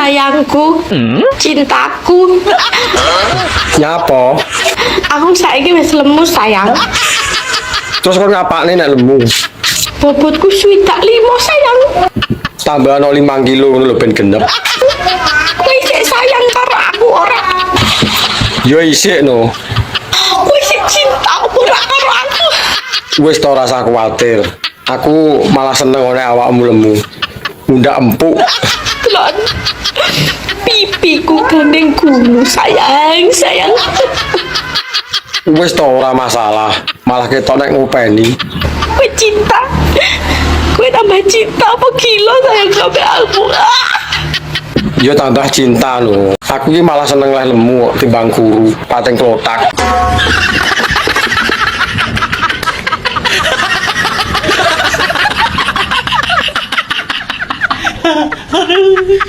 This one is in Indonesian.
sayangku, cintaku. Nyapa? Aku saiki wis lemu sayang. Terus kon ngapakne nek lemu? Bobotku 25 sayang. Tambah 5 kilo ngono lho ben genep. Kowe isih sayang karo aku ora? Yo isik no. Kowe isih cinta ora karo aku? Wis to rasa kuwatir. Aku malah seneng oleh awakmu lemu. Mundak empuk. Lon. Pipiku gandeng gunung sayang, sayang. Wis to ora masalah. Malah ketok nek ngopeni. Kowe cinta. Kowe tambah cinta apa gila sayang sampe aku. Yo tambah cinta no. Aku iki malah seneng leh lemu timbang guru, pating klotak. Aduh.